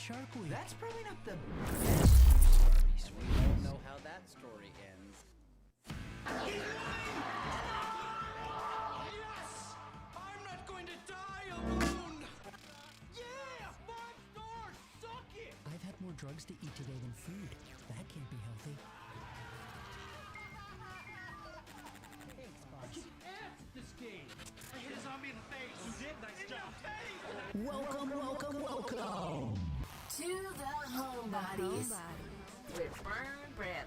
Shark Week. That's probably not the best story. We all know how that story ends. Yes! I'm not going to die alone! Yeah! 5 stars! Suck it! I've had more drugs to eat today than food. That can't be healthy. Thanks, boss. This game. I hit a zombie in the face. You did? Nice job. Welcome To the Homebodies with brendanAbradley.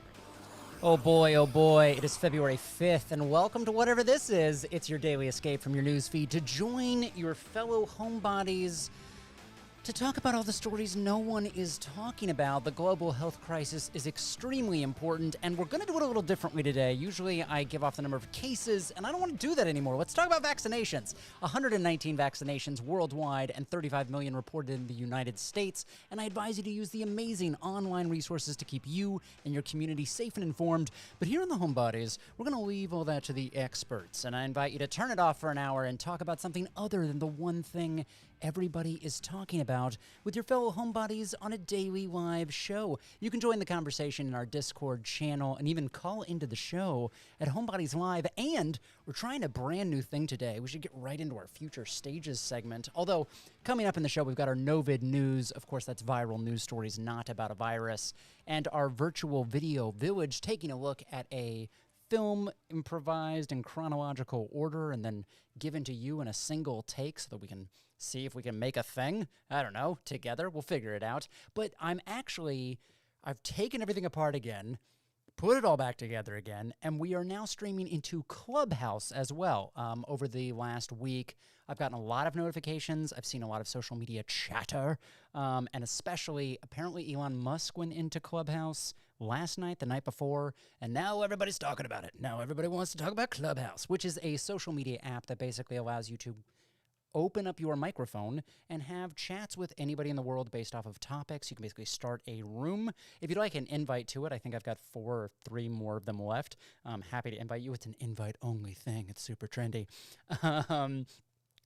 Oh boy, it is February 5th, and welcome to whatever this is. It's your daily escape from your news feed to join your fellow homebodies to talk about all the stories no one is talking about. The global health crisis is extremely important, and we're going to do it a little differently today. Usually I give off the number of cases, and I don't want to do that anymore. Let's talk about vaccinations. 119 vaccinations worldwide and 35 million reported in the United States, and I advise you to use the amazing online resources to keep you and your community safe and informed. But here in the Homebodies, we're going to leave all that to the experts, and I invite you to turn it off for an hour and talk about something other than the one thing everybody is talking about with your fellow homebodies on a daily live show. You can join the conversation in our Discord channel and even call into the show at Homebodies Live. And we're trying a brand new thing today. We should get right into our future stages segment. Although coming up in the show, we've got our Novid news. Of course, that's viral news stories, not about a virus. And our virtual video village, taking a look at a film improvised in chronological order and then given to you in a single take so that we can see if we can make a thing. I don't know, together. We'll figure it out. But I've taken everything apart again, put it all back together again, and we are now streaming into Clubhouse as well. Over the last week, I've gotten a lot of notifications. I've seen a lot of social media chatter, and especially, apparently Elon Musk went into Clubhouse last night, the night before, and now everybody's talking about it. Now everybody wants to talk about Clubhouse, which is a social media app that basically allows you to open up your microphone and have chats with anybody in the world based off of topics. You can basically start a room. If you'd like an invite to it, I think I've got 4 or 3 more of them left. I'm happy to invite you. It's an invite-only thing. It's super trendy.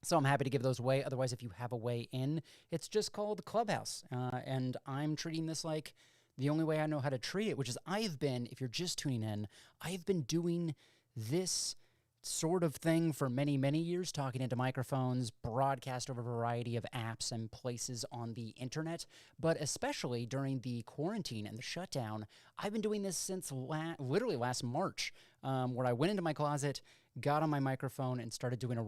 So I'm happy to give those away. Otherwise, if you have a way in, it's just called Clubhouse. And I'm treating this like the only way I know how to treat it, which is if you're just tuning in, I've been doing this sort of thing for many, many years, talking into microphones, broadcast over a variety of apps and places on the internet. But especially during the quarantine and the shutdown, I've been doing this since literally last March, where I went into my closet, got on my microphone, and started doing a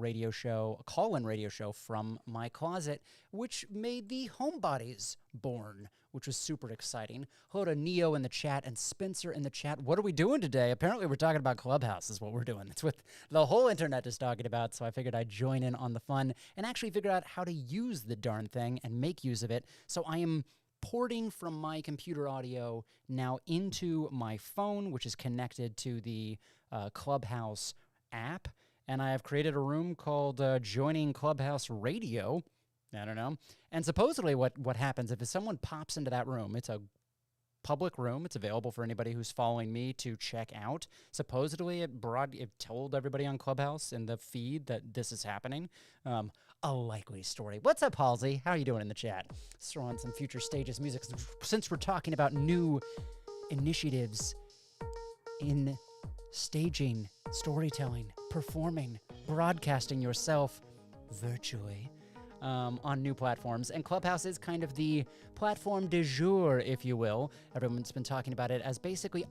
call-in radio show from my closet, which made the Homebodies born, which was super exciting. Hello to Neo in the chat and Spencer in the chat. What are we doing today? Apparently we're talking about Clubhouse is what we're doing. That's what the whole internet is talking about, so I figured I'd join in on the fun and actually figure out how to use the darn thing and make use of it. So I am porting from my computer audio now into my phone, which is connected to the Clubhouse app, and I have created a room called Joining Clubhouse Radio. I don't know. And supposedly what happens if someone pops into that room, it's a public room. It's available for anybody who's following me to check out. Supposedly it told everybody on Clubhouse in the feed that this is happening. A likely story. What's up, Halsey? How are you doing in the chat? Let's throw on some future stages music. Since we're talking about new initiatives in staging, storytelling, performing, broadcasting yourself virtually on new platforms. And Clubhouse is kind of the platform du jour, if you will. Everyone's been talking about it as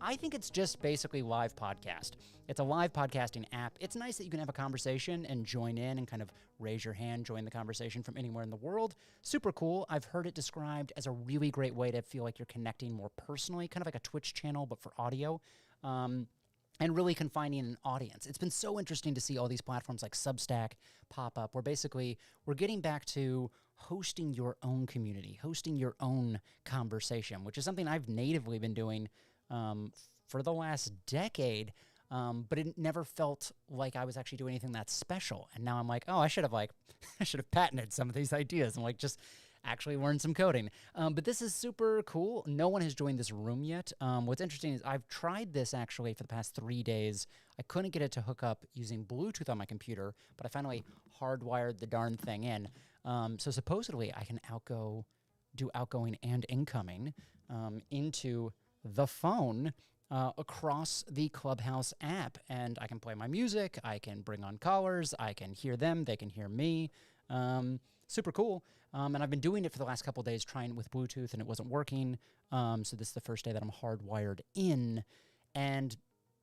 I think it's just basically live podcast. It's a live podcasting app. It's nice that you can have a conversation and join in and kind of raise your hand, join the conversation from anywhere in the world. Super cool. I've heard it described as a really great way to feel like you're connecting more personally, kind of like a Twitch channel, but for audio. And really confining an audience. It's been so interesting to see all these platforms like Substack pop up, where basically we're getting back to hosting your own community, hosting your own conversation, which is something I've natively been doing for the last decade, but it never felt like I was actually doing anything that special. And now I'm like, oh, I should have patented some of these ideas and just actually learn some coding. But this is super cool. No one has joined this room yet. What's interesting is I've tried this actually for the past 3 days. I couldn't get it to hook up using Bluetooth on my computer, but I finally hardwired the darn thing in. So supposedly I can outgo do outgoing and incoming into the phone across the Clubhouse app. And I can play my music, I can bring on callers, I can hear them, they can hear me. Super cool. And I've been doing it for the last couple of days, trying with Bluetooth, and it wasn't working. So this is the first day that I'm hardwired in. And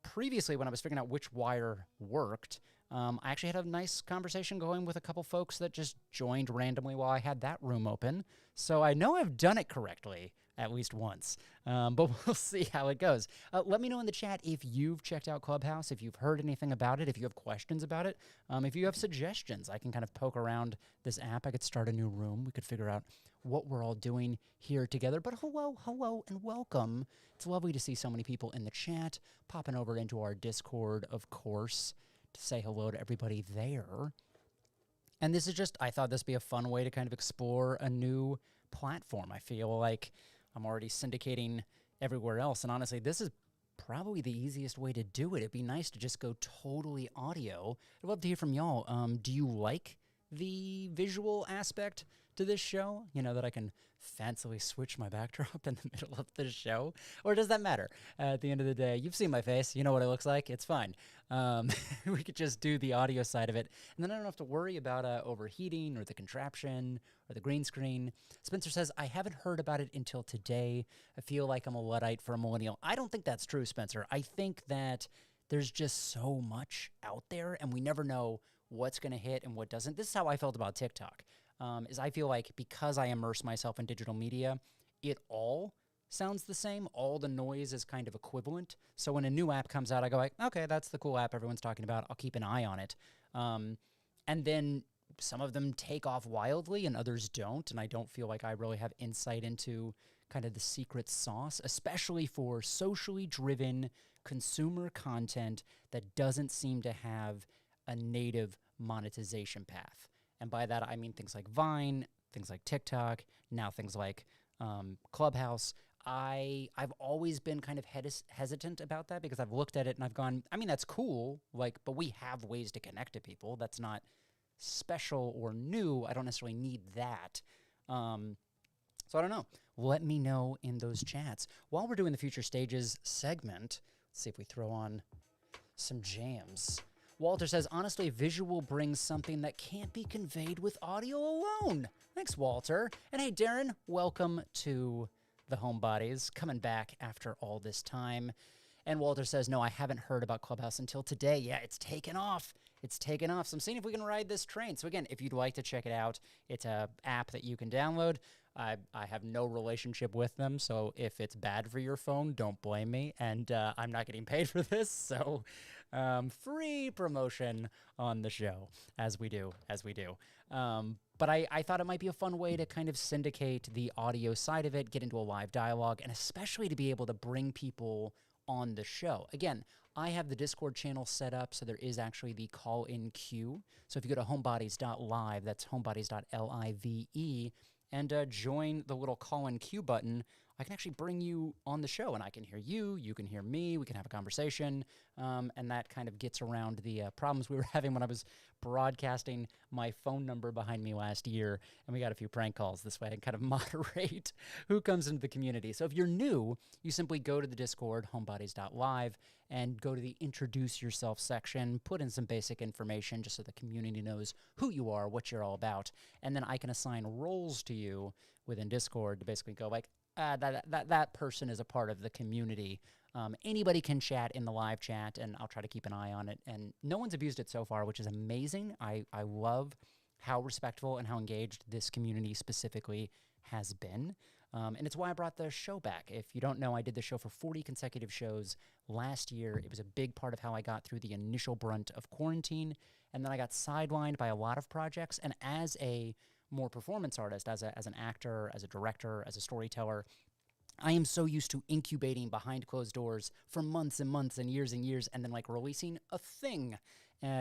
previously, when I was figuring out which wire worked, I actually had a nice conversation going with a couple folks that just joined randomly while I had that room open. So I know I've done it correctly at least once, but we'll see how it goes. Let me know in the chat if you've checked out Clubhouse, if you've heard anything about it, if you have questions about it, if you have suggestions. I can kind of poke around this app. I could start a new room. We could figure out what we're all doing here together. But hello, and welcome. It's lovely to see so many people in the chat, popping over into our Discord, of course, to say hello to everybody there. And this is just, I thought this would be a fun way to kind of explore a new platform. I feel like I'm already syndicating everywhere else, and honestly, this is probably the easiest way to do it. It'd be nice to just go totally audio. I'd love to hear from y'all. Do you like the visual aspect to this show? You know, that I can fancily switch my backdrop in the middle of the show? Or does that matter? At the end of the day, you've seen my face. You know what it looks like. It's fine. We could just do the audio side of it, and then I don't have to worry about overheating or the contraption or the green screen. Spencer says, I haven't heard about it until today. I feel like I'm a Luddite for a millennial. I don't think that's true, Spencer. I think that there's just so much out there, and we never know what's going to hit and what doesn't. This is how I felt about TikTok. Is I feel like because I immerse myself in digital media, it all sounds the same. All the noise is kind of equivalent. So when a new app comes out, I go like, okay, that's the cool app everyone's talking about. I'll keep an eye on it. And then some of them take off wildly and others don't. And I don't feel like I really have insight into kind of the secret sauce, especially for socially driven consumer content that doesn't seem to have a native monetization path. And by that, I mean things like Vine, things like TikTok, now things like Clubhouse. I've always been kind of hesitant about that because I've looked at it and I've gone, I mean, that's cool, like, but we have ways to connect to people. That's not special or new. I don't necessarily need that. So I don't know. Let me know in those chats. While we're doing the Future Stages segment, let's see if we throw on some jams. Walter says, honestly, visual brings something that can't be conveyed with audio alone. Thanks, Walter. And hey, Darren, welcome to the Homebodies, coming back after all this time. And Walter says, no, I haven't heard about Clubhouse until today. Yeah, it's taken off. It's taken off. So I'm seeing if we can ride this train. So again, if you'd like to check it out, it's an app that you can download. I have no relationship with them, so if it's bad for your phone, don't blame me. And I'm not getting paid for this, so free promotion on the show, as we do. But I thought it might be a fun way to kind of syndicate the audio side of it, get into a live dialogue, and especially to be able to bring people on the show. Again, I have the Discord channel set up, so there is actually the call-in queue. So if you go to homebodies.live, that's homebodies.live, and join the little call-in queue button, I can actually bring you on the show, and I can hear you, you can hear me, we can have a conversation, and that kind of gets around the problems we were having when I was broadcasting my phone number behind me last year, and we got a few prank calls this way and kind of moderate who comes into the community. So if you're new, you simply go to the Discord, homebodies.live, and go to the Introduce Yourself section, put in some basic information just so the community knows who you are, what you're all about, and then I can assign roles to you within Discord to basically go like, that person is a part of the community. Anybody can chat in the live chat, and I'll try to keep an eye on it. And no one's abused it so far, which is amazing. I love how respectful and how engaged this community specifically has been. And it's why I brought the show back. If you don't know, I did the show for 40 consecutive shows last year. It was a big part of how I got through the initial brunt of quarantine. And then I got sidelined by a lot of projects. And as a more performance artist, as an actor, as a director, as a storyteller, I am so used to incubating behind closed doors for months and months and years, and then like releasing a thing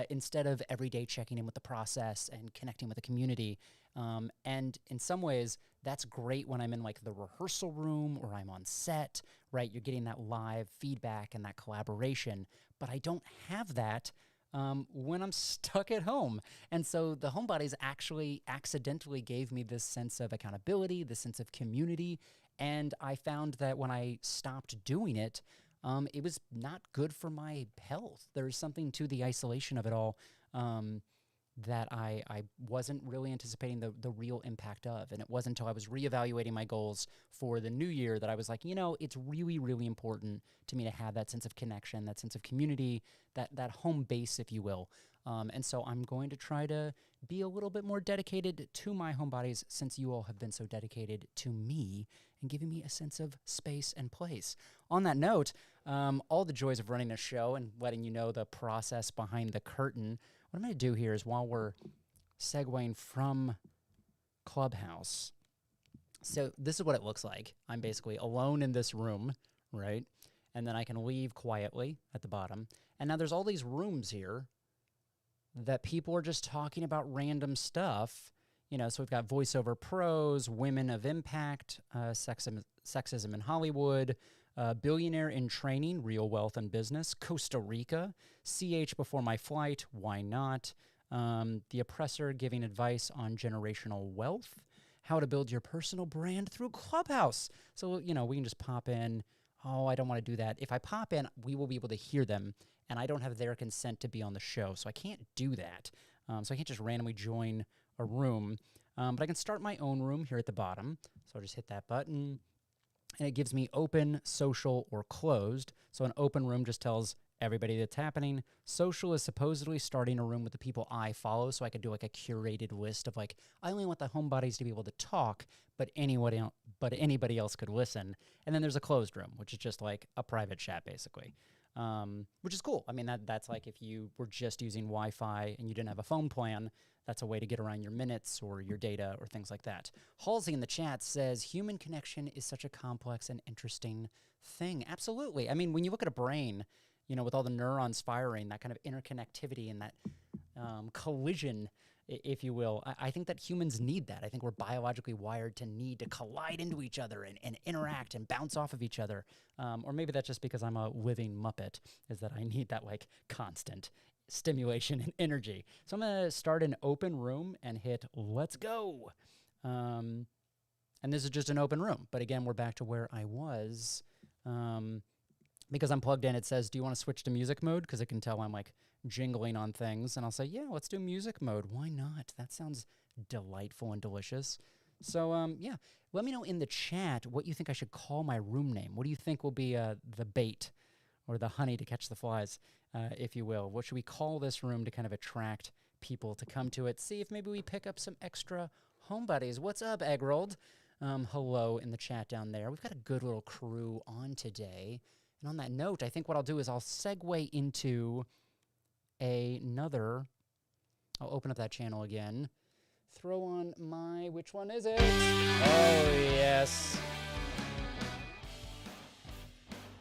instead of every day checking in with the process and connecting with the community. And in some ways, that's great when I'm in like the rehearsal room or I'm on set, right? You're getting that live feedback and that collaboration, but I don't have that when I'm stuck at home. And so the homebodies actually accidentally gave me this sense of accountability, this sense of community. And I found that when I stopped doing it, it was not good for my health. There's something to the isolation of it all that I wasn't really anticipating the real impact of. And it wasn't until I was reevaluating my goals for the new year that I was like, you know, it's really, really important to me to have that sense of connection, that sense of community, that home base, if you will. And so I'm going to try to be a little bit more dedicated to my homebodies since you all have been so dedicated to me and giving me a sense of space and place. On that note, all the joys of running a show and letting you know the process behind the curtain, what I'm going to do here is while we're segueing from Clubhouse, so this is what it looks like. I'm basically alone in this room, right? And then I can leave quietly at the bottom. And now there's all these rooms here that people are just talking about random stuff. You know, so we've got voiceover pros, women of impact, sexism in Hollywood, billionaire in training, real wealth and business, Costa Rica, CH before my flight, why not? The oppressor giving advice on generational wealth, how to build your personal brand through Clubhouse. So, you know, we can just pop in. Oh, I don't want to do that. If I pop in, we will be able to hear them, and I don't have their consent to be on the show, so I can't do that. So I can't just randomly join a room, but I can start my own room here at the bottom. So I'll just hit that button, and it gives me open, social, or closed. So an open room just tells everybody that's happening. Social is supposedly starting a room with the people I follow, so I could do like a curated list of like, I only want the homebodies to be able to talk, but anybody else could listen. And then there's a closed room, which is just like a private chat, basically. Which is cool. I mean, that's like if you were just using Wi-Fi and you didn't have a phone plan, that's a way to get around your minutes or your data or things like that. Halsey in the chat says, human connection is such a complex and interesting thing. Absolutely. I mean, when you look at a brain, you know, with all the neurons firing, that kind of interconnectivity and that collision, if you will, I think that humans need that. I think we're biologically wired to need to collide into each other and interact and bounce off of each other. Or maybe that's just because I'm a living Muppet, is that I need that like constant stimulation and energy. So I'm going to start an open room and hit let's go. And this is just an open room. But again, we're back to where I was. Because I'm plugged in, it says, do you want to switch to music mode? Because it can tell I'm like jingling on things. And I'll say, yeah, let's do music mode. Why not? That sounds delightful and delicious. So, yeah, let me know in the chat what you think I should call my room name. What do you think will be the bait or the honey to catch the flies, if you will? What should we call this room to kind of attract people to come to it? See if maybe we pick up some extra homebodies. What's up, Eggrold? Hello in the chat down there. We've got a good little crew on today. And on that note, I think what I'll do is I'll segue into I'll open up that channel again. Throw on which one is it? Oh, yes.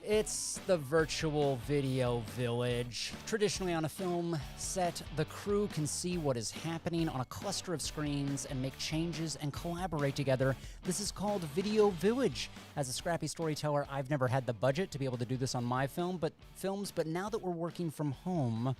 It's the virtual video village. Traditionally on a film set, the crew can see what is happening on a cluster of screens and make changes and collaborate together. This is called Video Village. As a Scrappy Storyteller, I've never had the budget to be able to do this on my films, but now that we're working from home,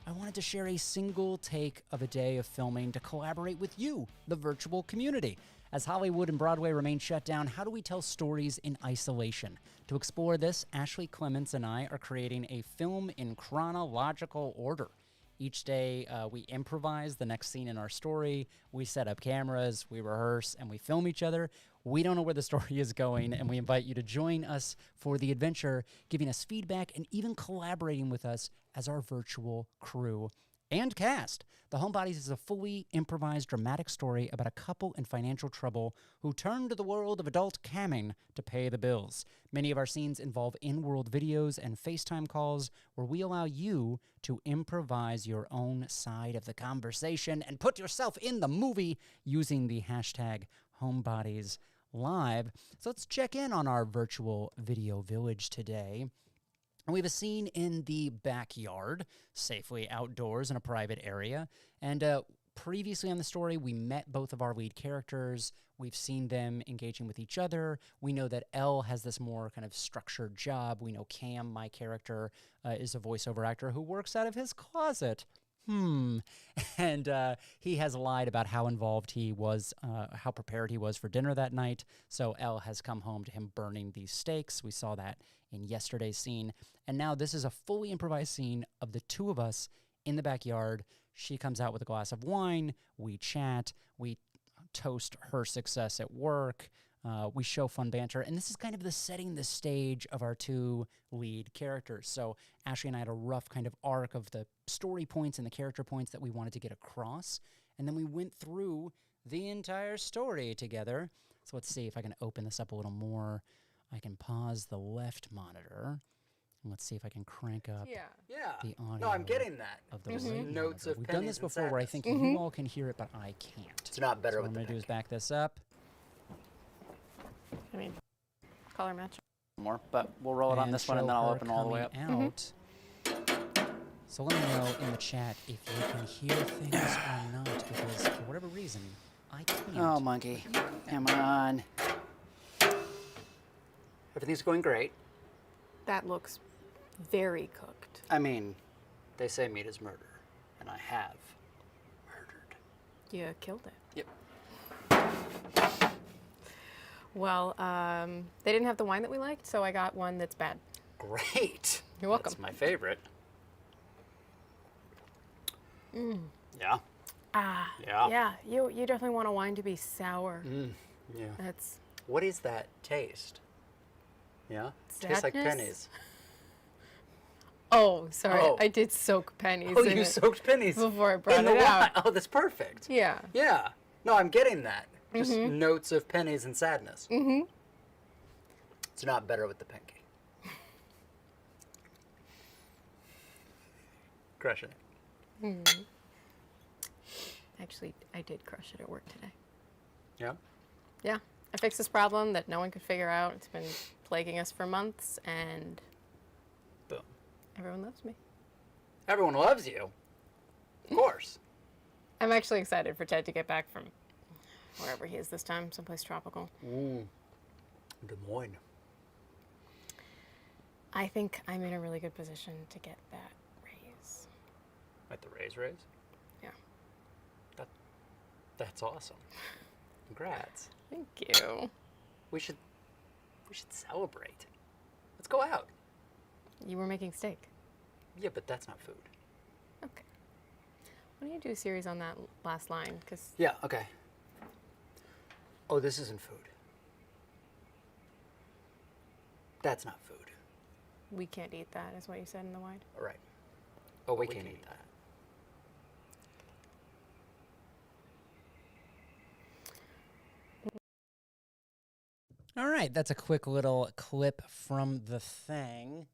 I wanted to share a single take of a day of filming to collaborate with you, the virtual community. As Hollywood and Broadway remain shut down, how do we tell stories in isolation? To explore this, Ashley Clements and I are creating a film in chronological order. Each day, we improvise the next scene in our story, we set up cameras, we rehearse, and we film each other. We don't know where the story is going, and we invite you to join us for the adventure, giving us feedback and even collaborating with us as our virtual crew and cast. The Homebodies is a fully improvised dramatic story about a couple in financial trouble who turn to the world of adult camming to pay the bills. Many of our scenes involve in-world videos and FaceTime calls where we allow you to improvise your own side of the conversation and put yourself in the movie using the hashtag HomebodiesLive. So let's check in on our virtual video village today. And we have a scene in the backyard, safely outdoors in a private area. And previously on the story, we met both of our lead characters. We've seen them engaging with each other. We know that Elle has this more kind of structured job. We know Cam, my character, is a voiceover actor who works out of his closet. And he has lied about how involved he was, how prepared he was for dinner that night. So Elle has come home to him burning these steaks. We saw that in yesterday's scene. And now this is a fully improvised scene of the two of us in the backyard. She comes out with a glass of wine. We chat. We toast her success at work. We show fun banter, and this is kind of the setting the stage of our two lead characters. So Ashley and I had a rough kind of arc of the story points and the character points that we wanted to get across, and then we went through the entire story together. So let's see if I can open this up a little more. I can pause the left monitor, and let's see if I can crank up the audio. No, I'm getting that. Of the Just right notes monitor. of We've done this pennies and before where I sadness. think you all can hear it, but I can't. It's not better So with what I'm the going to do is pink. back this up. I mean, color match. More, but we'll roll it on this one, and then I'll open all the way up. Out. So let me know in the chat if you can hear things or not, because for whatever reason, I can't. Oh, monkey. Come on. Everything's going great. That looks very cooked. I mean, they say meat is murder, and I have murdered. You killed it. Yep. Well, they didn't have the wine that we liked, so I got one that's bad. Great. You're welcome. That's my favorite. Yeah. Ah. Yeah. Yeah. You definitely want a wine to be sour. Yeah. That's What is that taste? Yeah? Tastes like Sadness? pennies. Oh, sorry. Oh. I did soak pennies Oh, in you it soaked pennies before I brought in the it out. wine. Oh, that's perfect. Yeah. Yeah. No, I'm getting that. Just notes of pennies and sadness. It's not better with the pinky. Crushing it. Actually, I did crush it at work today. Yeah? Yeah. I fixed this problem that no one could figure out. It's been plaguing us for months, and Boom. everyone loves me. Everyone loves you. Of course. I'm actually excited for Ted to get back from wherever he is this time, someplace tropical. Des Moines. I think I'm in a really good position to get that raise. Like the raise? Yeah. That's awesome. Congrats. Thank you. We should celebrate. Let's go out. You were making steak. Yeah, but that's not food. Okay. Why don't you do a series on that last line? Because Yeah, okay. Oh, this isn't food. That's not food. we can't eat that, is what you said in the wide. All right. Oh, we can't eat that. All right, that's a quick little clip from the thing.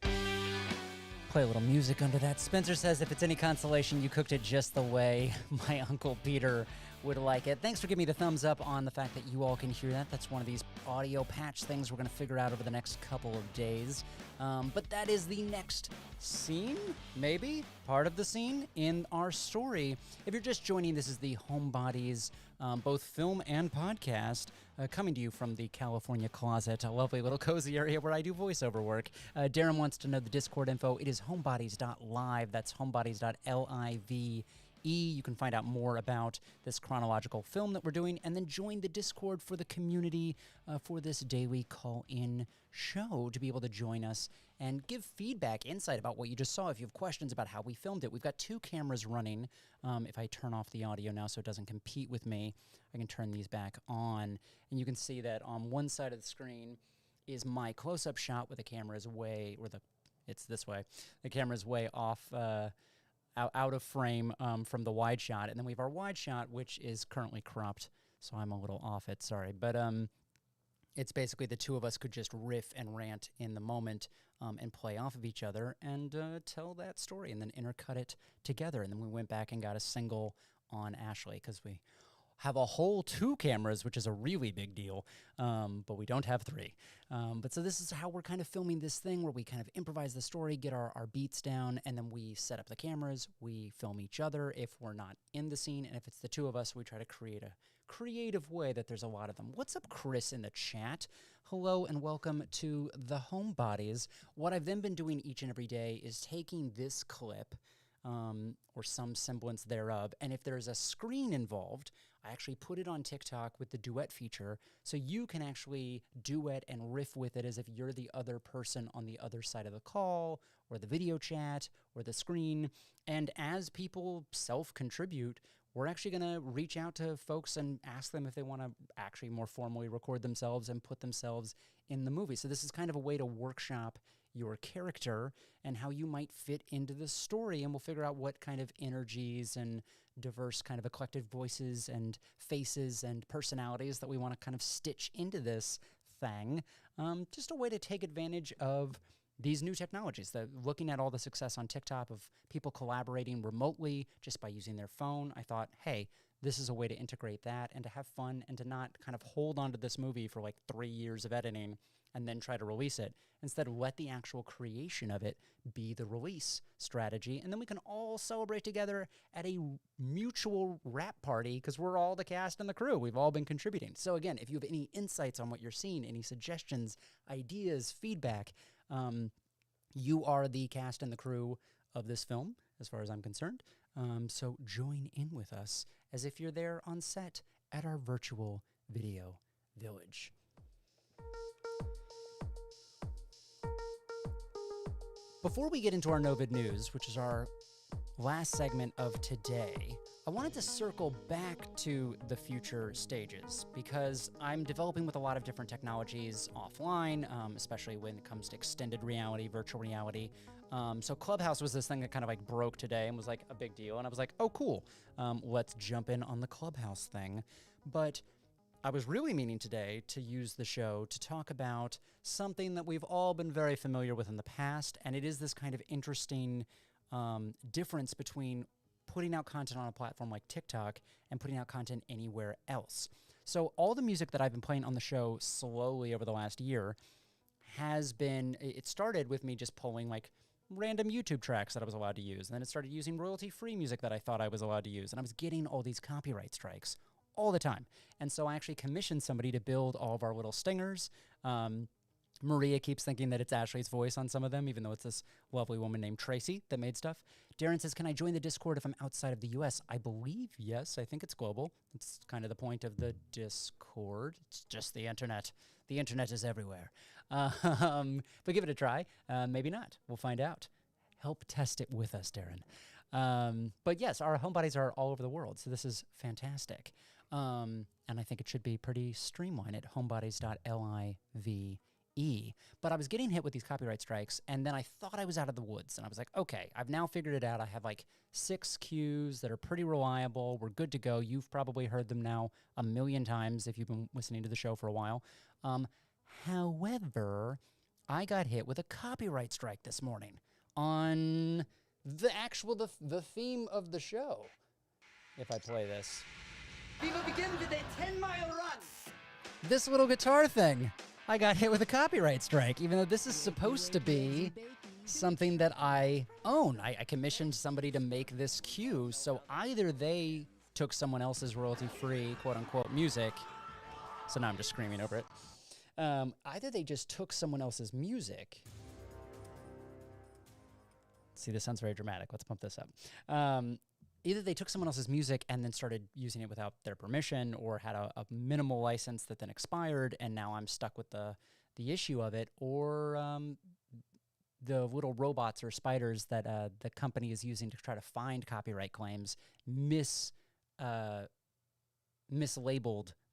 Play a little music under that. Spencer says, if it's any consolation, you cooked it just the way my Uncle Peter would like it. Thanks for giving me the thumbs up on the fact that you all can hear that. That's one of these audio patch things we're going to figure out over the next couple of days. But that is the next scene, maybe, part of the scene in our story. If you're just joining, this is the Homebodies, both film and podcast, coming to you from the California closet, a lovely little cozy area where I do voiceover work. Darren wants to know the Discord info. It is homebodies.live. That's homebodies.live. You can find out more about this chronological film that we're doing, and then join the Discord for the community for this daily call-in show to be able to join us and give feedback, insight about what you just saw. If you have questions about how we filmed it, we've got 2 cameras running. If I turn off the audio now so it doesn't compete with me, I can turn these back on, and you can see that on one side of the screen is my close-up shot where the camera is way, it's this way. The camera is way off, out of frame from the wide shot, and then we have our wide shot, which is currently cropped, so I'm a little off it, sorry. But it's basically the two of us could just riff and rant in the moment and play off of each other and tell that story and then intercut it together. And then we went back and got a single on Ashley because we have a whole 2 cameras, which is a really big deal, but we don't have 3. But so this is how we're kind of filming this thing where we kind of improvise the story, get our beats down, and then we set up the cameras, we film each other if we're not in the scene, and if it's the 2 of us, we try to create a creative way that there's a lot of them. What's up, Chris, in the chat? Hello and welcome to the Homebodies. What I've then been doing each and every day is taking this clip, or some semblance thereof, and if there's a screen involved, I actually put it on TikTok with the duet feature, so you can actually duet and riff with it as if you're the other person on the other side of the call, or the video chat, or the screen, and as people self-contribute, we're actually going to reach out to folks and ask them if they want to actually more formally record themselves and put themselves in the movie. So this is kind of a way to workshop your character and how you might fit into the story, and we'll figure out what kind of energies and diverse kind of eclectic voices and faces and personalities that we want to kind of stitch into this thing. Just a way to take advantage of these new technologies. Looking at all the success on TikTok of people collaborating remotely just by using their phone, I thought, hey, this is a way to integrate that and to have fun and to not kind of hold on to this movie for like 3 years of editing and then try to release it. Instead, let the actual creation of it be the release strategy, and then we can all celebrate together at a mutual wrap party because we're all the cast and the crew. We've all been contributing. So again, if you have any insights on what you're seeing, any suggestions, ideas, feedback, you are the cast and the crew of this film, as far as I'm concerned. So join in with us as if you're there on set at our virtual video village. Before we get into our Novid News, which is our last segment of today, I wanted to circle back to the future stages because I'm developing with a lot of different technologies offline, especially when it comes to extended reality, virtual reality. So Clubhouse was this thing that kind of like broke today and was like a big deal. And I was like, oh, cool. Let's jump in on the Clubhouse thing. But I was really meaning today to use the show to talk about something that we've all been very familiar with in the past, and it is this kind of interesting difference between putting out content on a platform like TikTok and putting out content anywhere else. So all the music that I've been playing on the show slowly over the last year it started with me just pulling like random YouTube tracks that I was allowed to use, and then it started using royalty-free music that I thought I was allowed to use, and I was getting all these copyright strikes all the time. And so I actually commissioned somebody to build all of our little stingers. Maria keeps thinking that it's Ashley's voice on some of them, even though it's this lovely woman named Tracy that made stuff. Darren says, can I join the Discord if I'm outside of the US? I believe yes. I think it's global. It's kind of the point of the Discord. It's just the internet. The internet is everywhere. But give it a try. Maybe not. We'll find out. Help test it with us, Darren. But yes, our homebodies are all over the world, so this is fantastic. And I think it should be pretty streamlined at homebodies.live. But I was getting hit with these copyright strikes, and then I thought I was out of the woods, and I was like, okay, I've now figured it out. I have like 6 cues that are pretty reliable. We're good to go. You've probably heard them now a million times if you've been listening to the show for a while. However, I got hit with a copyright strike this morning on the theme of the show. If I play this. We will begin with a 10-mile run. This little guitar thing. I got hit with a copyright strike, even though this is supposed to be something that I own. I commissioned somebody to make this cue, so either they took someone else's royalty-free, quote-unquote, music, so now I'm just screaming over it. Either they just took someone else's music. See, this sounds very dramatic. Let's pump this up. Either they took someone else's music and then started using it without their permission, or had a minimal license that then expired, and now I'm stuck with the issue of it, or the little robots or spiders that the company is using to try to find copyright claims mislabeled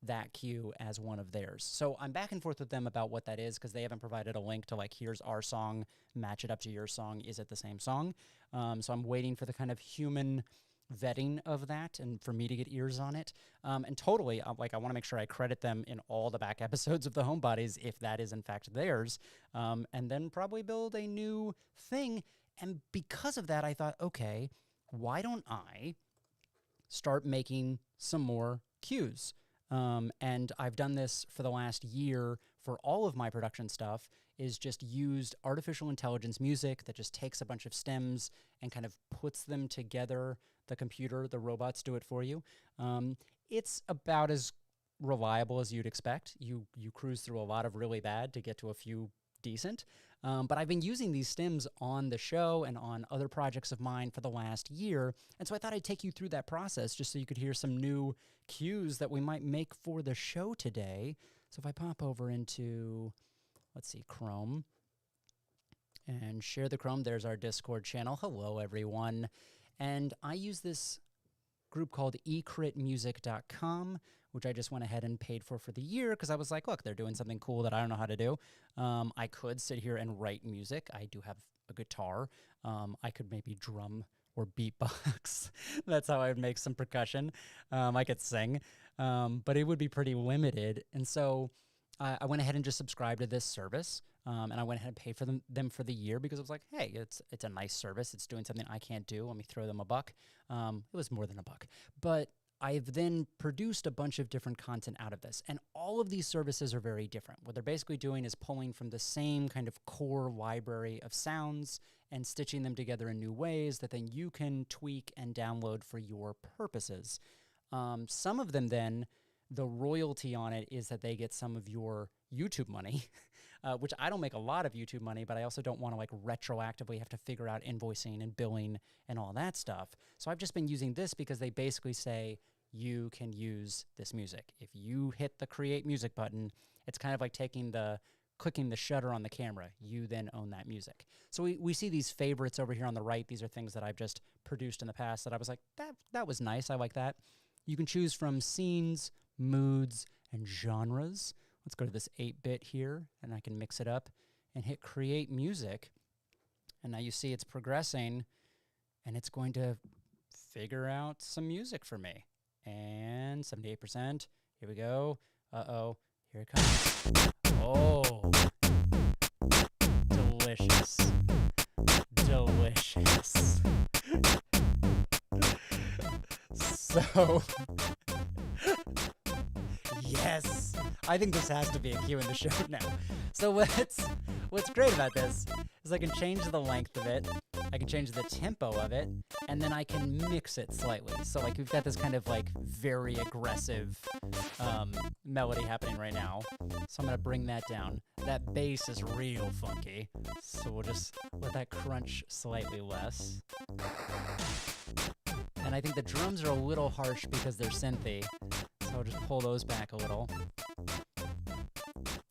that cue as one of theirs. So I'm back and forth with them about what that is, because they haven't provided a link to like, here's our song, match it up to your song, is it the same song? So I'm waiting for the kind of human vetting of that and for me to get ears on it. And totally, I want to make sure I credit them in all the back episodes of the Homebodies if that is in fact theirs, and then probably build a new thing. And because of that, I thought, okay, why don't I start making some more cues. And I've done this for the last year for all of my production stuff, is just used artificial intelligence music that just takes a bunch of stems and kind of puts them together. The computer, the robots do it for you. It's about as reliable as you'd expect. You cruise through a lot of really bad to get to a few decent. But I've been using these stems on the show and on other projects of mine for the last year. And so I thought I'd take you through that process just so you could hear some new cues that we might make for the show today. So if I pop over into, let's see, Chrome and share the Chrome, there's our Discord channel. Hello, everyone. And I use this group called ecritmusic.com, which I just went ahead and paid for the year because I was like, look, they're doing something cool that I don't know how to do. I could sit here and write music. I do have a guitar. I could maybe drum or beatbox. That's how I would make some percussion. I could sing, but it would be pretty limited. And so I went ahead and just subscribed to this service. And I went ahead and paid for them for the year because I was like, hey, it's a nice service. It's doing something I can't do. Let me throw them a buck. It was more than a buck. But I've then produced a bunch of different content out of this. And all of these services are very different. What they're basically doing is pulling from the same kind of core library of sounds and stitching them together in new ways that then you can tweak and download for your purposes. Some of them then, the royalty on it is that they get some of your YouTube money, which I don't make a lot of YouTube money, but I also don't want to like retroactively have to figure out invoicing and billing and all that stuff. So I've just been using this because they basically say you can use this music. If you hit the create music button, it's kind of like clicking the shutter on the camera. You then own that music. So we see these favorites over here on the right. These are things that I've just produced in the past that I was like, that was nice. I like that. You can choose from scenes, moods, and genres. Let's go to this 8-bit here, and I can mix it up and hit create music. And now you see it's progressing, and it's going to figure out some music for me. And 78%. Here we go. Uh-oh. Here it comes. Oh. Delicious. Delicious. So... Yes, I think this has to be a cue in the show now. So what's great about this is I can change the length of it, I can change the tempo of it, and then I can mix it slightly. So like we've got this kind of like very aggressive melody happening right now. So I'm gonna bring that down. That bass is real funky, so we'll just let that crunch slightly less. And I think the drums are a little harsh because they're synthy. So I'll just pull those back a little.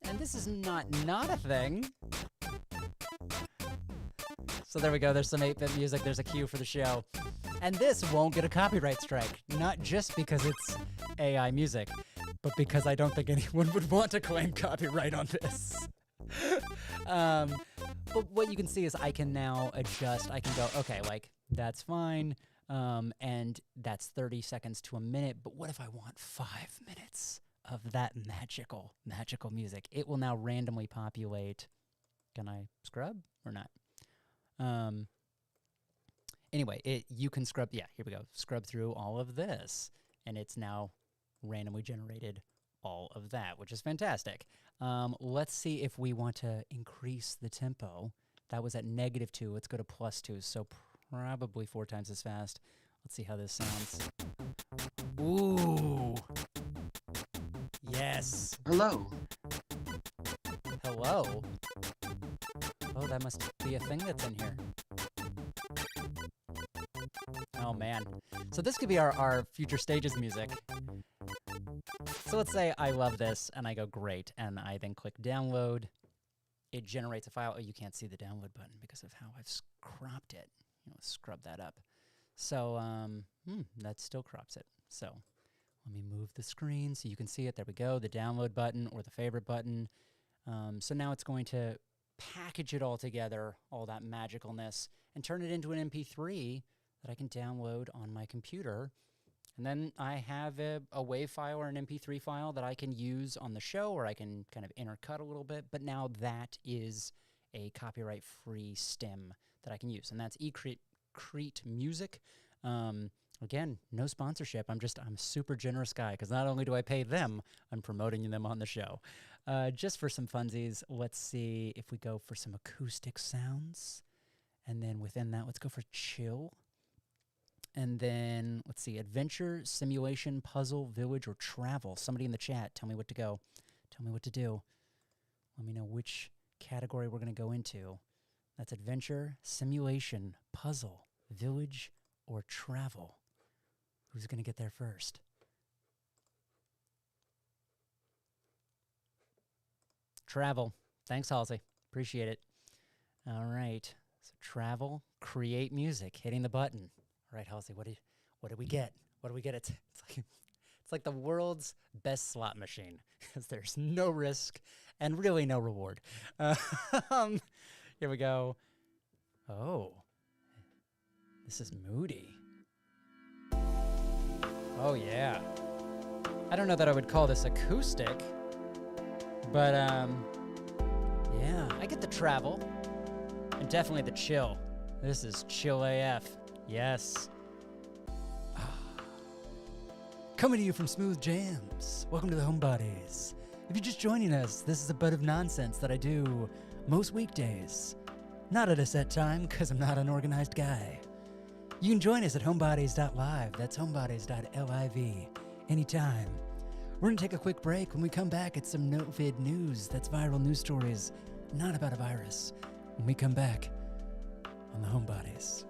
And this is not a thing. So there we go. There's some 8-bit music. There's a cue for the show. And this won't get a copyright strike. Not just because it's AI music, but because I don't think anyone would want to claim copyright on this. But what you can see is I can now adjust. I can go, okay, like, that's fine. And that's 30 seconds to a minute. But what if I want 5 minutes of that magical music? It will now randomly populate. Can I scrub or not? Anyway, you can scrub. Yeah, here we go. Scrub through all of this. And it's now randomly generated all of that, which is fantastic. Let's see if we want to increase the tempo. That was at -2. Let's go to +2. So probably 4 times as fast. Let's see how this sounds. Ooh. Yes. Hello. Hello. Oh, that must be a thing that's in here. Oh, man. So this could be our future stages music. So let's say I love this, and I go, great, and I then click download. It generates a file. Oh, you can't see the download button because of how I've cropped it. Let's scrub that up. So that still crops it. So let me move the screen so you can see it. There we go, the download button or the favorite button. So now it's going to package it all together, all that magicalness, and turn it into an MP3 that I can download on my computer. And then I have a WAV file or an MP3 file that I can use on the show, or I can kind of intercut a little bit. But now that is a copyright-free stem that I can use. And that's Ecrit Music. Again, no sponsorship. I'm a super generous guy because not only do I pay them, I'm promoting them on the show. Just for some funsies, let's see if we go for some acoustic sounds. And then within that, let's go for chill. And then, let's see, adventure, simulation, puzzle, village, or travel. Somebody in the chat, tell me what to go. Tell me what to do. Let me know which category we're going to go into. That's adventure, simulation, puzzle, village, or travel. Who's going to get there first? Travel. Thanks, Halsey. Appreciate it. All right. So travel, create music, hitting the button. All right, Halsey, what did we get? What do we get? It's like the world's best slot machine because there's no risk and really no reward. Here we go. Oh, this is moody. Oh, yeah. I don't know that I would call this acoustic, but yeah, I get the travel and definitely the chill. This is chill AF. Yes. Coming to you from Smooth Jams. Welcome to the Homebodies. If you're just joining us, this is a bit of nonsense that I do most weekdays. Not at a set time, because I'm not an organized guy. You can join us at homebodies.live. That's homebodies.live. Anytime. We're going to take a quick break. When we come back, it's some no-vid news. That's viral news stories, not about a virus. When we come back on the Homebodies.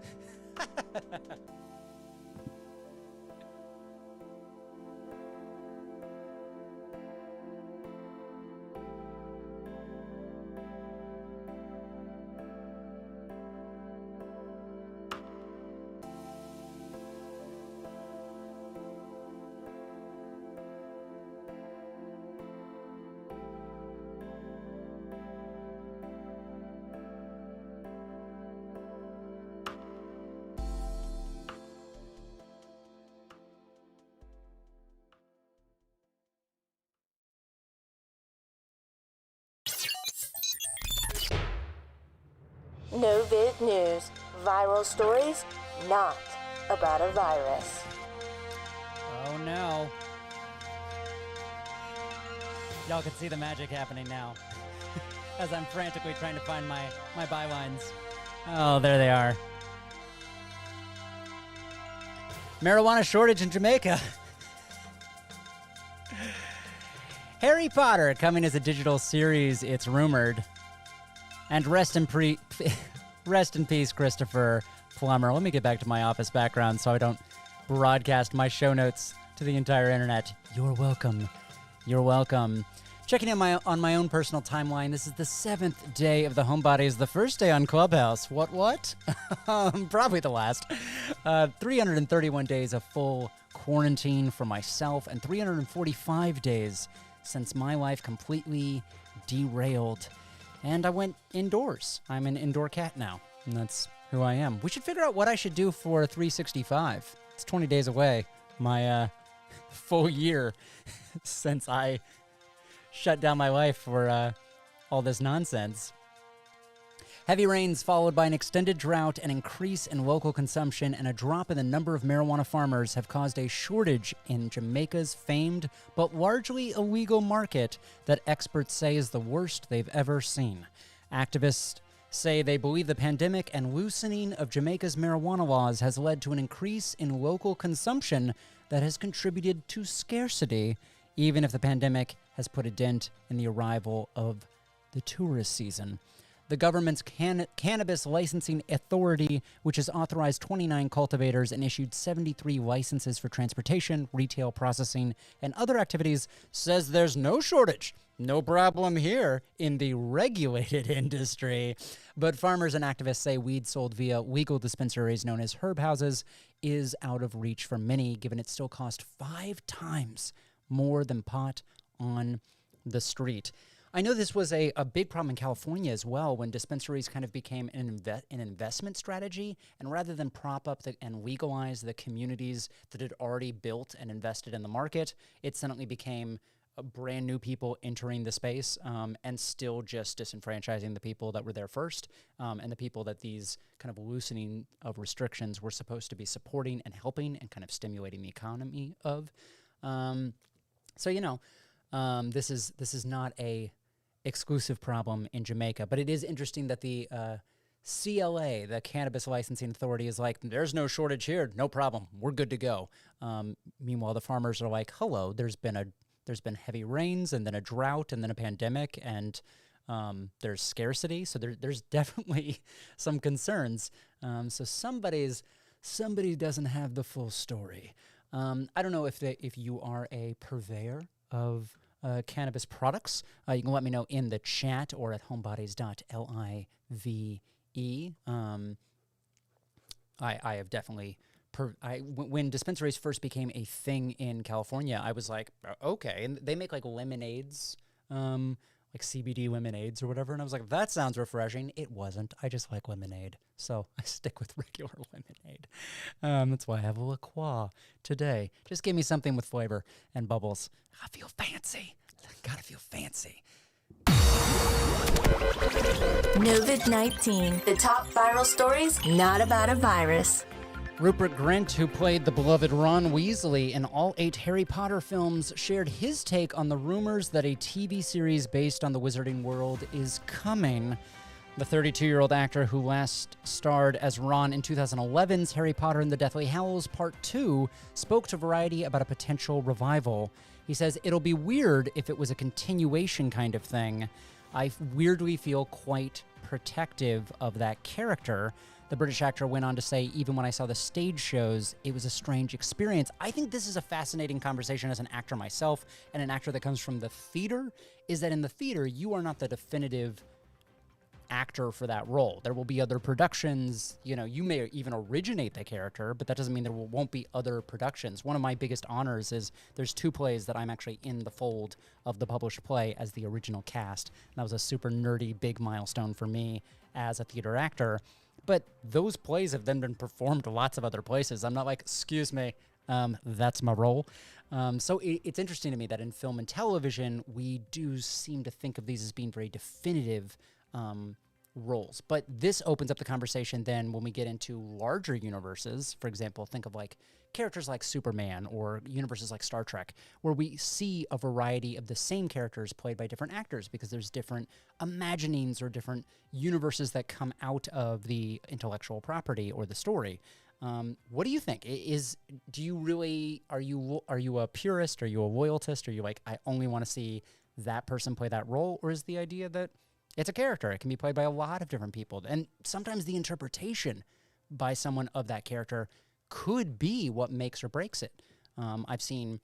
No vid news. Viral stories, not about a virus. Oh no. Y'all can see the magic happening now as I'm frantically trying to find my bylines. Oh, there they are. Marijuana shortage in Jamaica. Harry Potter coming as a digital series, it's rumored. And rest in peace, Christopher Plummer. Let me get back to my office background so I don't broadcast my show notes to the entire internet. You're welcome. You're welcome. Checking in on my own personal timeline, this is the 7th day of the Homebodies, the first day on Clubhouse. What? Probably the last. 331 days of full quarantine for myself and 345 days since my life completely derailed. And I went indoors. I'm an indoor cat now, and that's who I am. We should figure out what I should do for 365. It's 20 days away, my full year since I shut down my life for all this nonsense. Heavy rains followed by an extended drought, an increase in local consumption, and a drop in the number of marijuana farmers have caused a shortage in Jamaica's famed but largely illegal market that experts say is the worst they've ever seen. Activists say they believe the pandemic and loosening of Jamaica's marijuana laws has led to an increase in local consumption that has contributed to scarcity, even if the pandemic has put a dent in the arrival of the tourist season. The government's Cannabis Licensing Authority, which has authorized 29 cultivators and issued 73 licenses for transportation, retail processing, and other activities, says there's no shortage. No problem here in the regulated industry. But farmers and activists say weed sold via legal dispensaries known as herb houses is out of reach for many, given it still costs 5 times more than pot on the street. I know this was a big problem in California as well when dispensaries kind of became an investment strategy, and rather than prop up and legalize the communities that had already built and invested in the market, it suddenly became brand new people entering the space and still just disenfranchising the people that were there first and the people that these kind of loosening of restrictions were supposed to be supporting and helping and kind of stimulating the economy of. So, this is not a exclusive problem in Jamaica, but it is interesting that the CLA, the Cannabis Licensing Authority, is like, there's no shortage here, no problem, we're good to go. Meanwhile, the farmers are like, hello, there's been heavy rains and then a drought and then a pandemic and there's scarcity, so there's definitely some concerns. So somebody doesn't have the full story. I don't know if you are a purveyor of cannabis products. You can let me know in the chat or at homebodies.live. I have definitely, when dispensaries first became a thing in California, I was like, okay. And they make like lemonades, like CBD lemonades or whatever. And I was like, that sounds refreshing. It wasn't. I just like lemonade. So I stick with regular lemonade. That's why I have a La Croix today. Just give me something with flavor and bubbles. I feel fancy. Gotta feel fancy. COVID-19, the top viral stories not about a virus. Rupert Grint, who played the beloved Ron Weasley in all 8 Harry Potter films, shared his take on the rumors that a TV series based on the Wizarding World is coming. The 32-year-old actor who last starred as Ron in 2011's Harry Potter and the Deathly Hallows Part 2 spoke to Variety about a potential revival. He says, it'll be weird if it was a continuation kind of thing. I weirdly feel quite protective of that character. The British actor went on to say, even when I saw the stage shows, it was a strange experience. I think this is a fascinating conversation as an actor myself and an actor that comes from the theater, is that in the theater, you are not the definitive actor for that role. There will be other productions, you may even originate the character, but that doesn't mean there won't be other productions. One of my biggest honors is there's 2 plays that I'm actually in the fold of the published play as the original cast. And that was a super nerdy big milestone for me as a theater actor. But those plays have then been performed lots of other places. I'm not like, excuse me, that's my role. So it's interesting to me that in film and television, we do seem to think of these as being very definitive roles. But this opens up the conversation then when we get into larger universes. For example, think of like characters like Superman or universes like Star Trek, where we see a variety of the same characters played by different actors because there's different imaginings or different universes that come out of the intellectual property or the story. What do you think? Are you a purist? Are you a loyalist? Are you like, I only want to see that person play that role? Or is the idea that it's a character, it can be played by a lot of different people, and sometimes the interpretation by someone of that character could be what makes or breaks it. I've seen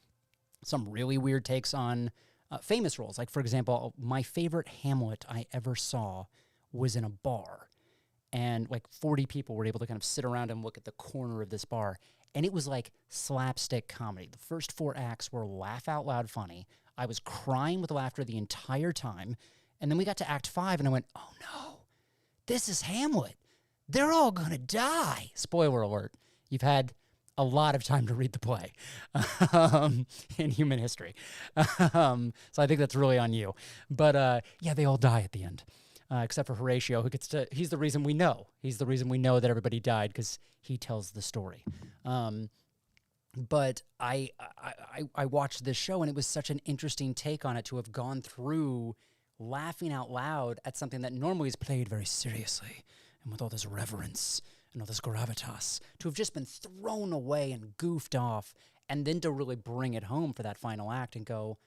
some really weird takes on famous roles. Like, for example, my favorite Hamlet I ever saw was in a bar, and like 40 people were able to kind of sit around and look at the corner of this bar, and it was like slapstick comedy. The first 4 acts were laugh out loud funny. I was crying with laughter the entire time. And then we got to Act 5, and I went, oh no, this is Hamlet. They're all going to die. Spoiler alert. You've had a lot of time to read the play in human history. So I think that's really on you. But yeah, they all die at the end, except for Horatio, who he's the reason we know. He's the reason we know that everybody died, because he tells the story. But I watched this show, and it was such an interesting take on it to have gone through laughing out loud at something that normally is played very seriously and with all this reverence and all this gravitas, to have just been thrown away and goofed off, and then to really bring it home for that final act and go,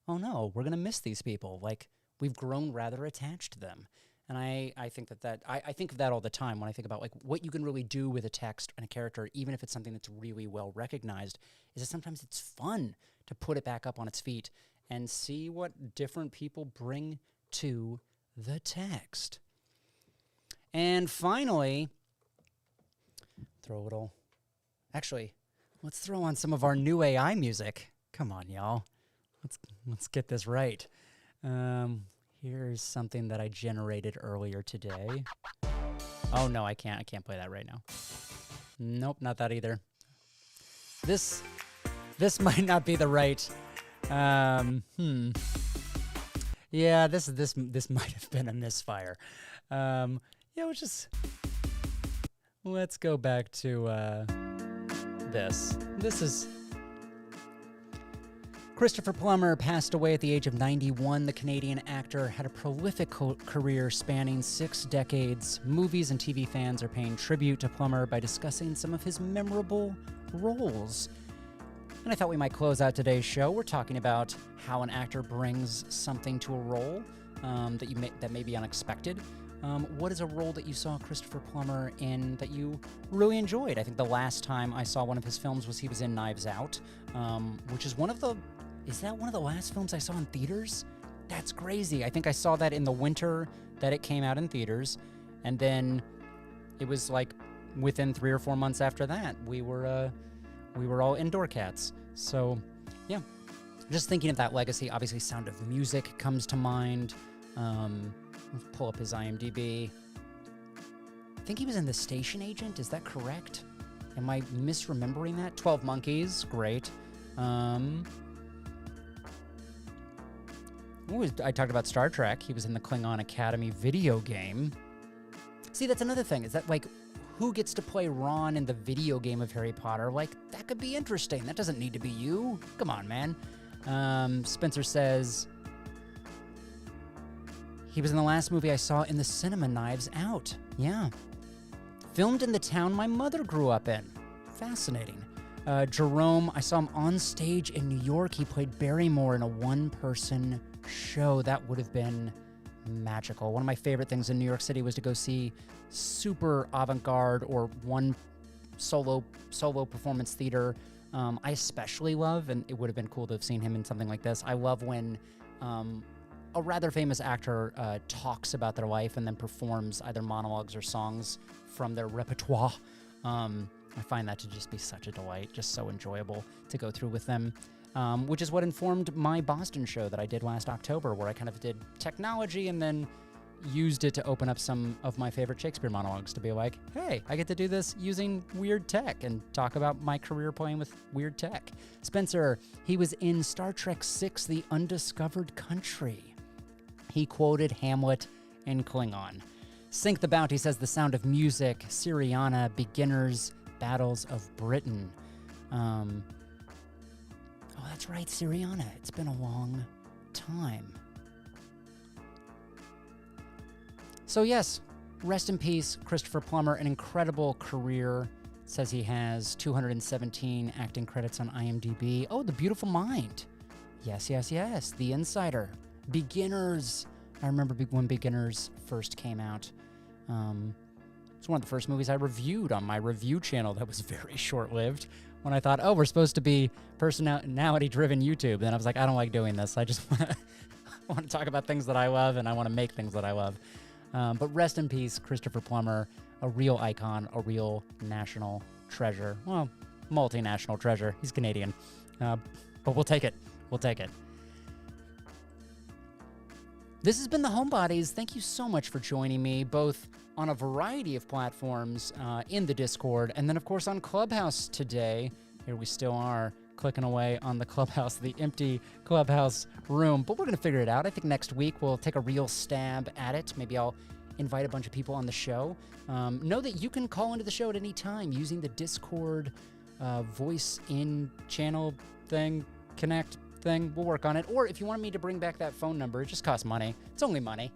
oh no, we're going to miss these people. Like, we've grown rather attached to them. And I think I think of that all the time when I think about like what you can really do with a text and a character, even if it's something that's really well recognized, is that sometimes it's fun to put it back up on its feet and see what different people bring to the text. And finally, let's throw on some of our new AI music. Come on, y'all. Let's get this right. Here's something that I generated earlier today. Oh no, I can't play that right now. Nope, not that either. This might not be the right Yeah, this might have been a misfire. Let's go back to this. This is Christopher Plummer passed away at the age of 91. The Canadian actor had a prolific career spanning 6 decades. Movies and TV fans are paying tribute to Plummer by discussing some of his memorable roles. And I thought we might close out today's show. We're talking about how an actor brings something to a role that may be unexpected. What is a role that you saw Christopher Plummer in that you really enjoyed? I think the last time I saw one of his films was he was in Knives Out, which is is that one of the last films I saw in theaters? That's crazy. I think I saw that in the winter that it came out in theaters, and then it was like within 3 or 4 months after that, we were all indoor cats. So, yeah, just thinking of that legacy. Obviously, Sound of Music comes to mind. Let's pull up his IMDb. I think he was in The Station Agent. Is that correct? Am I misremembering that? 12 Monkeys, great. I talked about Star Trek. He was in the Klingon Academy video game. See, that's another thing. Is that, like, who gets to play Ron in the video game of Harry Potter? Like, that could be interesting. That doesn't need to be you. Come on, man. Spencer says, he was in the last movie I saw in the cinema, Knives Out. Yeah. Filmed in the town my mother grew up in. Fascinating. Jerome, I saw him on stage in New York. He played Barrymore in a one-person show. That would have been magical. One of my favorite things in New York City was to go see super avant-garde or one solo performance theater. I especially love, and it would have been cool to have seen him in something like this, I love when a rather famous actor talks about their life and then performs either monologues or songs from their repertoire. I find that to just be such a delight, just so enjoyable to go through with them, which is what informed my Boston show that I did last October, where I kind of did technology and then used it to open up some of my favorite Shakespeare monologues to be like, hey, I get to do this using weird tech and talk about my career playing with weird tech. Spencer, he was in Star Trek VI, The Undiscovered Country. He quoted Hamlet in Klingon. Sink the Bounty says The Sound of Music, Syriana, Beginners, Battles of Britain. Oh, that's right, Syriana. It's been a long time. So yes, rest in peace, Christopher Plummer, an incredible career. Says he has 217 acting credits on IMDb. Oh, The Beautiful Mind. Yes. The Insider. Beginners. I remember when Beginners first came out. It's one of the first movies I reviewed on my review channel that was very short-lived. When I thought, oh, we're supposed to be personality-driven YouTube. Then I was like, I don't like doing this. I just want to talk about things that I love, and I want to make things that I love. But rest in peace, Christopher Plummer, a real icon, a real national treasure. Well, multinational treasure. He's Canadian. But we'll take it. We'll take it. This has been The Homebodies. Thank you so much for joining me, both on a variety of platforms in the Discord, and then, of course, on Clubhouse today. Here we still are, clicking away on the Clubhouse, the empty Clubhouse room. But we're going to figure it out. I think next week we'll take a real stab at it. Maybe I'll invite a bunch of people on the show. Know that you can call into the show at any time using the Discord voice-in channel thing, connect thing. We'll work on it. Or if you want me to bring back that phone number, it just costs money. It's only money.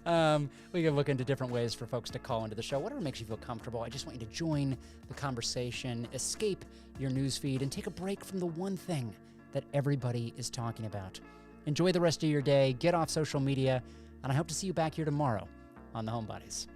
We can look into different ways for folks to call into the show, whatever makes you feel comfortable. I just want you to join the conversation, escape your newsfeed, and take a break from the one thing that everybody is talking about. Enjoy the rest of your day, get off social media, and I hope to see you back here tomorrow on The Homebodies.